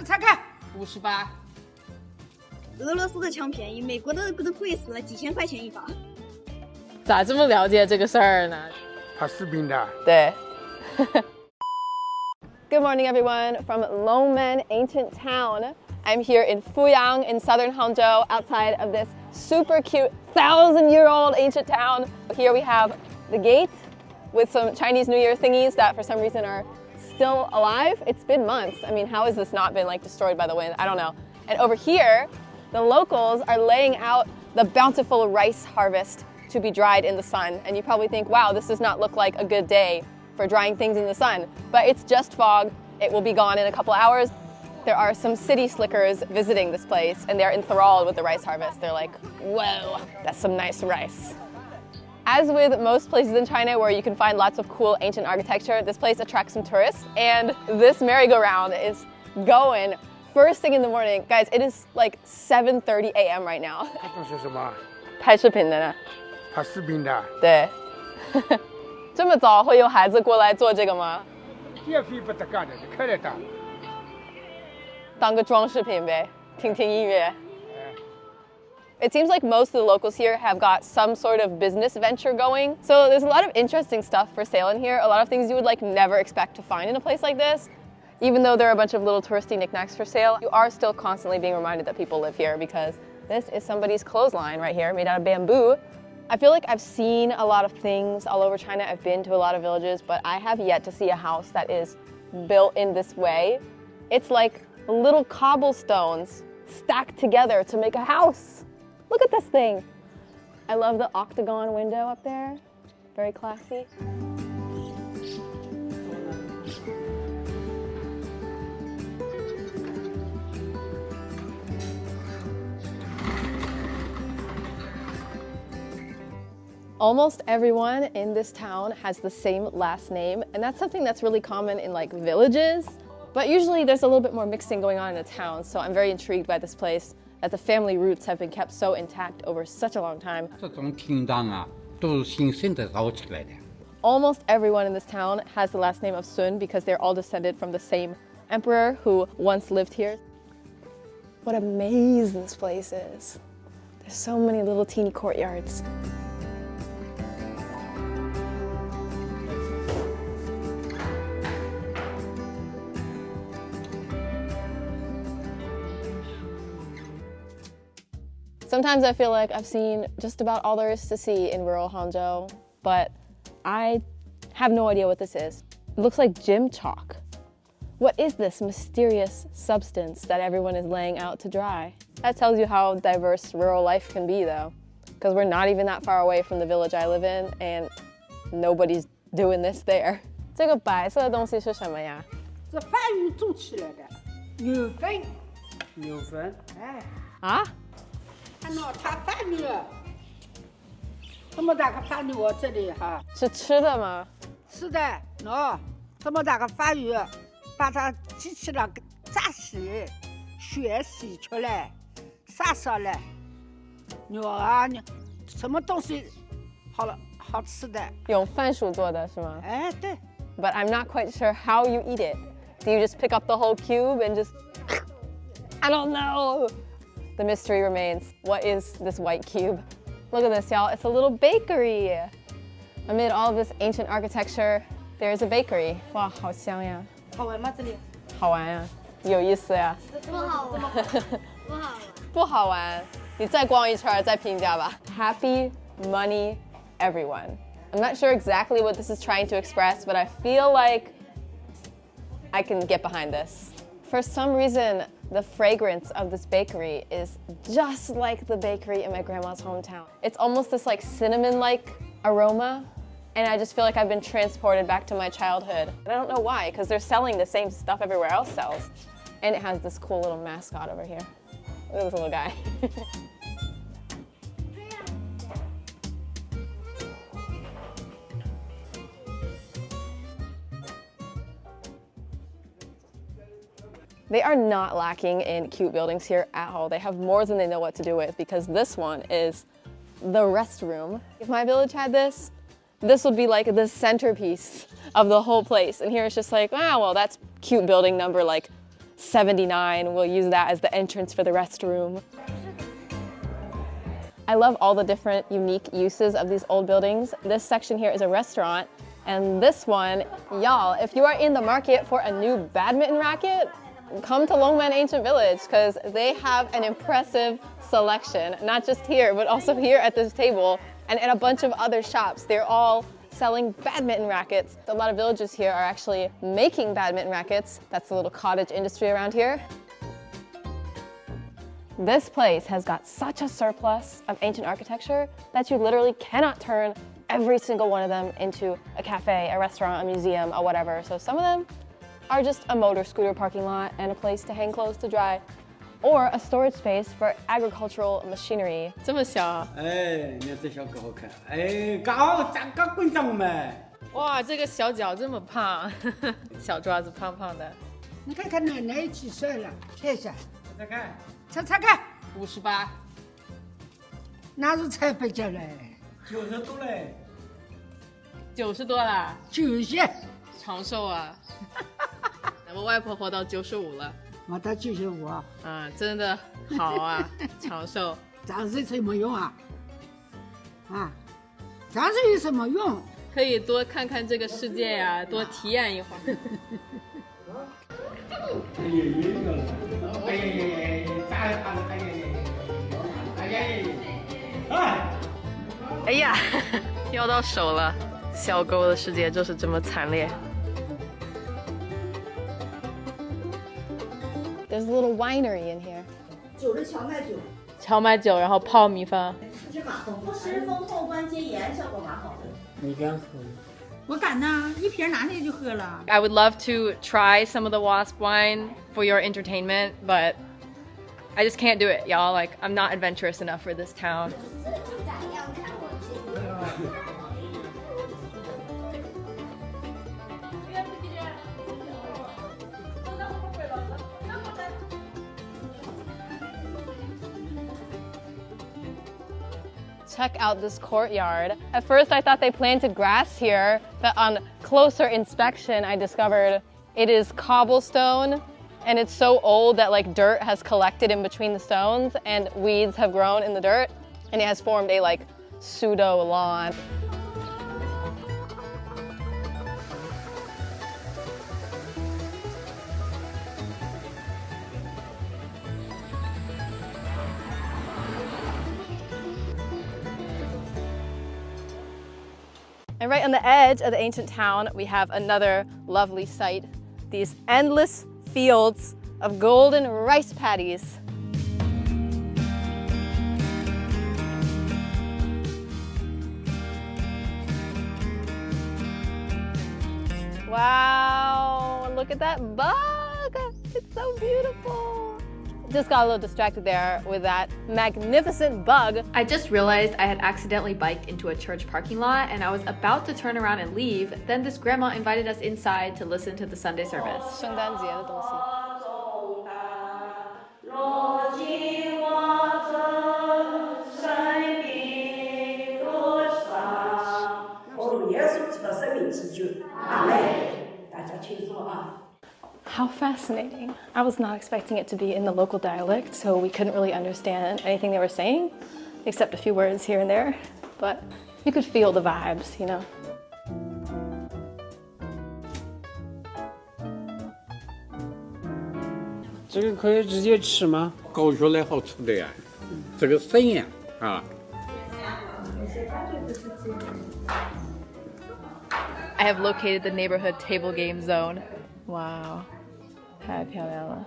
猜看58。俄罗斯的枪便宜，美国的都贵死了，几千块钱一把。咋这么了解这个事儿呢？它士兵的。对。Good morning, everyone, from Longmen Ancient Town. I'm here in Fuyang in southern Hangzhou, outside of this super cute 1,000-year-old ancient town. Here we have the gate with some Chinese New Year thingies that for some reason are still alive. It's been months. I mean, how has this not been like destroyed by the wind? I don't know. And over here, the locals are laying out the bountiful rice harvest to be dried in the sun. And you probably think, wow, this does not look like a good day for drying things in the sun. But it's just fog. It will be gone in a couple hours. There are some city slickers visiting this place and they're enthralled with the rice harvest. They're like, whoa, that's some nice rice. As with most places in China where you can find lots of cool ancient architecture, this place attracts some tourists, and this merry-go-round is going first thing in the morning. Guys, it is like 7:30 a.m. right now. 这是什么？拍视频的呢？它士兵的。对。这么早会有孩子过来做这个吗？也非不得干的，开来打。当个装饰品呗，听听音乐。It seems like most of the locals here have got some sort of business venture going. So there's a lot of interesting stuff for sale in here, a lot of things you would like never expect to find in a place like this. Even though there are a bunch of little touristy knickknacks for sale, you are still constantly being reminded that people live here because this is somebody's clothesline right here made out of bamboo. I feel like I've seen a lot of things all over China. I've been to a lot of villages, but I have yet to see a house that is built in this way. It's like little cobblestones stacked together to make a house. Look at this thing. I love the octagon window up there. Very classy. Almost everyone in this town has the same last name, and that's something that's really common in like villages. But usually there's a little bit more mixing going on in a town, so I'm very intrigued by this place, that the family roots have been kept so intact over such a long time. 这种厅堂啊，都是新生的造起来的。 Almost everyone in this town has the last name of Sun because they're all descended from the same emperor who once lived here. What a maze this place is. There's so many little teeny courtyards. Sometimes I feel like I've seen just about all there is to see in rural Hangzhou, but I have no idea what this is. It looks like gym chalk. What is this mysterious substance that everyone is laying out to dry? That tells you how diverse rural life can be though, because we're not even that far away from the village I live in and nobody's doing this there. 这个白色的东西是什么呀？这番禺种起来的，牛粪。牛粪。哎。啊？ 看到它番禺，这么大个番禺我这里哈。是吃的吗？是的，喏，这么大个番禺，把它机器了炸洗，血洗出来，杀杀来，牛啊，什么东西好了好吃的？用番薯做的是吗？哎，对。But I'm not quite sure how you eat it. Do you just pick up the whole cube and just? I don't know. The mystery remains. What is this white cube? Look at this, y'all. It's a little bakery. Amid all of this ancient architecture, there is a bakery. Wow, 好香呀！好玩吗？这里？好玩呀，有意思呀。不好玩，不好玩。不好玩，你再逛一圈再评价吧。Happy money, everyone. I'm not sure exactly what this is trying to express, but I feel like I can get behind this. For some reason, the fragrance of this bakery is just like the bakery in my grandma's hometown. It's almost this like cinnamon-like aroma, and I just feel like I've been transported back to my childhood. And I don't know why, because they're selling the same stuff everywhere else sells. And it has this cool little mascot over here. Look at this little guy. They are not lacking in cute buildings here at all. They have more than they know what to do with because this one is the restroom. If my village had this, this would be like the centerpiece of the whole place. And here it's just like, ah, well, that's cute building number like 79. We'll use that as the entrance for the restroom. I love all the different unique uses of these old buildings. This section here is a restaurant, and this one, y'all, if you are in the market for a new badminton racket, come to Longmen Ancient Village because they have an impressive selection, not just here, but also here at this table and in a bunch of other shops. They're all selling badminton rackets. A lot of villages here are actually making badminton rackets. That's the little cottage industry around here. This place has got such a surplus of ancient architecture that you literally cannot turn every single one of them into a cafe, a restaurant, a museum, or whatever. So some of them are just a motor scooter parking lot and a place to hang clothes to dry, or a storage space for agricultural machinery. 这么小？哎，你看这小狗好看，哎，高滚长嘛！哇，这个小脚这么胖，小爪子胖胖的。你看看奶奶几岁了？看一下，再看，猜看， 58，哪是才不叫嘞90多嘞。 90多了， ？90，长寿啊！我外婆活到95了，我到95啊，啊，真的好啊，长寿。长寿有什么用啊？啊，长寿有什么用？可以多看看这个世界呀，多体验一会儿。哎呀，要到手了！小狗的世界就是这么惨烈。 There's a little winery in here. 酒是荞麦酒，荞麦酒，然后泡米饭。是马蜂，不湿风后关节炎效果蛮好的。你敢喝？我敢呐，一瓶拿下就喝了。 I would love to try some of the wasp wine for your entertainment, but I just can't do it, y'all. Like, I'm not adventurous enough for this town. Check out this courtyard. At first I thought they planted grass here, but on closer inspection I discovered it is cobblestone, and it's so old that like dirt has collected in between the stones and weeds have grown in the dirt, and it has formed a like pseudo lawn. And right on the edge of the ancient town, we have another lovely sight. These endless fields of golden rice paddies. Wow, look at that bug. It's so beautiful. Just got a little distracted there with that magnificent bug. I just realized I had accidentally biked into a church parking lot and I was about to turn around and leave. Then this grandma invited us inside to listen to the Sunday service. 圣诞节的东西。How fascinating. I was not expecting it to be in the local dialect, so we couldn't really understand anything they were saying, except a few words here and there. But you could feel the vibes, you know? 这个可以直接吃吗？狗血来好吃的呀，这个生呀啊。 I have located the neighborhood table game zone. Wow, 太漂亮了。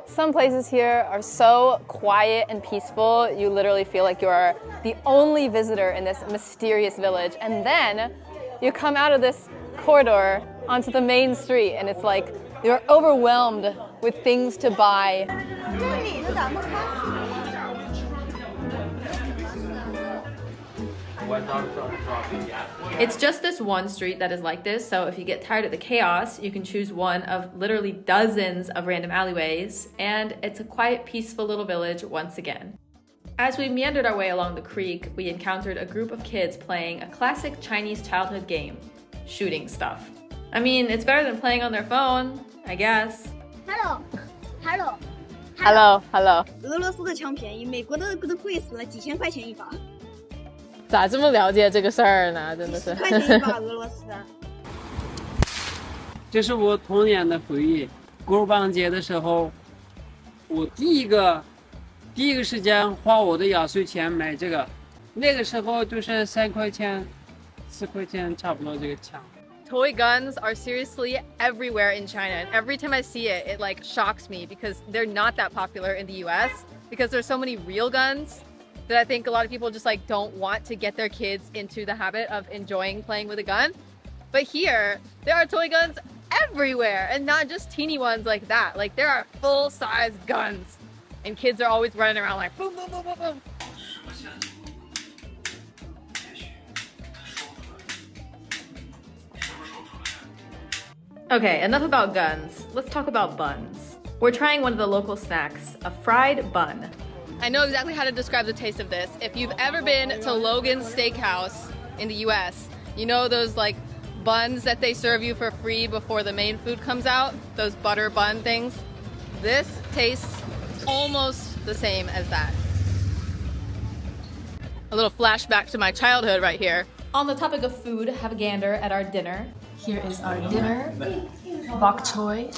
Some places here are so quiet and peaceful, you literally feel like you are the only visitor in this mysterious village. And then you come out of this corridor onto the main street and it's like you're overwhelmed with things to buy. It's just this one street that is like this, so if you get tired of the chaos, you can choose one of literally dozens of random alleyways, and it's a quiet, peaceful little village once again. As we meandered our way along the creek, we encountered a group of kids playing a classic Chinese childhood game, shooting stuff. I mean, it's better than playing on their phone. I guess. Hello， Hello. 俄罗斯的枪便宜，美国的都贵死了，几千块钱一把，咋这么了解这个事儿呢？真的是。几十块钱一把俄罗斯。这是我童年的回忆。过棒节的时候，我第一个时间花我的压岁钱买这个，那个时候就是3块钱、4块钱差不多这个枪。Toy guns are seriously everywhere in China, and every time I see it, it like shocks me because they're not that popular in the US because there's so many real guns that I think a lot of people just like don't want to get their kids into the habit of enjoying playing with a gun. But here, there are toy guns everywhere, and not just teeny ones like that. Like there are full-size guns, and kids are always running around like boom, boom, boom, boom, boom. Okay, enough about guns. Let's talk about buns. We're trying one of the local snacks, a fried bun. I know exactly how to describe the taste of this. If you've ever been to Logan's Steakhouse in the US, you know those like buns that they serve you for free before the main food comes out? Those butter bun things? This tastes almost the same as that. A little flashback to my childhood right here. On the topic of food, have a gander at our dinner. Here is our dinner. Bok choy,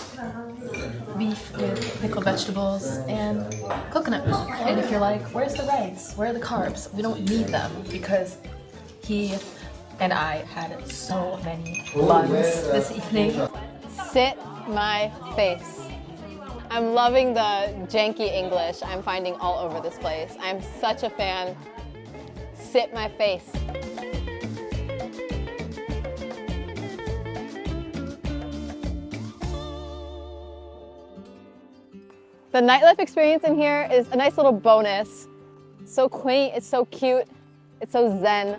beef with pickled vegetables, and coconut milk. And if you're like, where's the rice? Where are the carbs? We don't need them because he and I had so many buns this evening. Sit my face. I'm loving the janky English I'm finding all over this place. I'm such a fan. Sit my face. The nightlife experience in here is a nice little bonus. It's so quaint, it's so cute, it's so zen.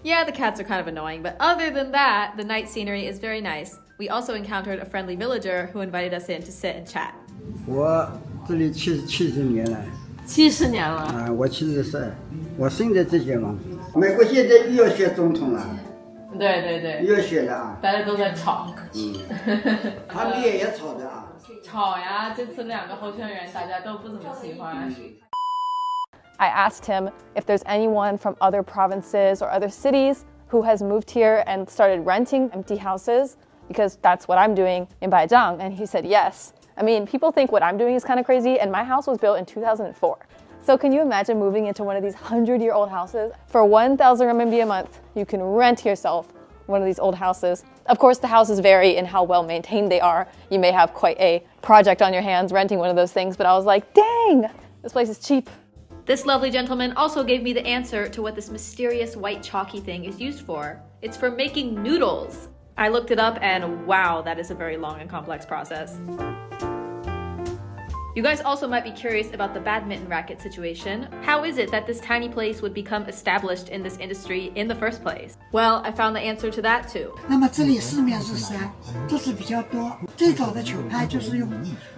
Yeah, the cats are kind of annoying, but other than that, the night scenery is very nice. We also encountered a friendly villager who invited us in to sit and chat. 我这里70年了。70年了。啊，我70岁，我生在这些嘛。美国现在又要选总统了。对对对。又要选了啊。大家都在吵。他们也吵的啊。吵呀，这次2个候选人大家都不怎么喜欢。I asked him if there's anyone from other provinces or other cities who has moved here and started renting empty houses, because that's what I'm doing in Baizhang, and he said yes. I mean, people think what I'm doing is kind of crazy, and my house was built in 2004. So can you imagine moving into one of these 100-year-old houses? For 1,000 RMB a month, you can rent yourself one of these old houses. Of course, the houses vary in how well maintained they are. You may have quite a project on your hands renting one of those things, but I was like, dang, this place is cheap. This lovely gentleman also gave me the answer to what this mysterious white chalky thing is used for. It's for making noodles. I looked it up and wow, that is a very long and complex process. You guys also might be curious about the badminton racket situation. How is it that this tiny place would become established in this industry in the first place? Well, I found the answer to that too. 那么这里市面是啥？桌子比较多，最早的球拍就是用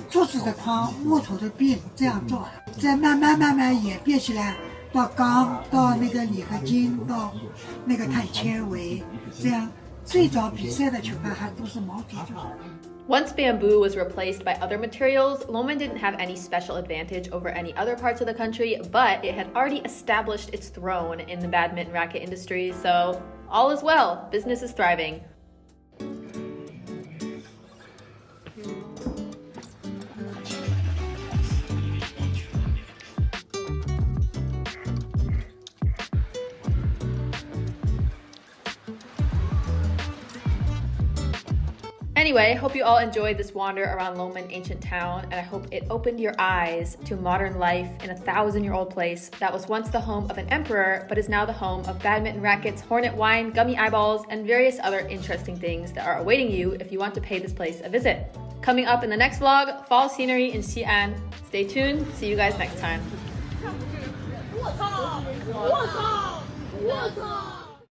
桌子的框、木头的柄这样做，再慢慢演变起来，到钢，到那个铝合金，到那个碳纤维，这样最早比赛的球拍还都是毛竹做的。 Once bamboo was replaced by other materials, Loman didn't have any special advantage over any other parts of the country, but it had already established its throne in the badminton racket industry, so all is well, business is thriving. Anyway, hope you all enjoyed this wander around Loman ancient town, and I hope it opened your eyes to modern life in a 1,000-year-old place that was once the home of an emperor, but is now the home of badminton rackets, hornet wine, gummy eyeballs, and various other interesting things that are awaiting you if you want to pay this place a visit. Coming up in the next vlog, fall scenery in Xi'an. Stay tuned, see you guys next time. 我操！我操！我操！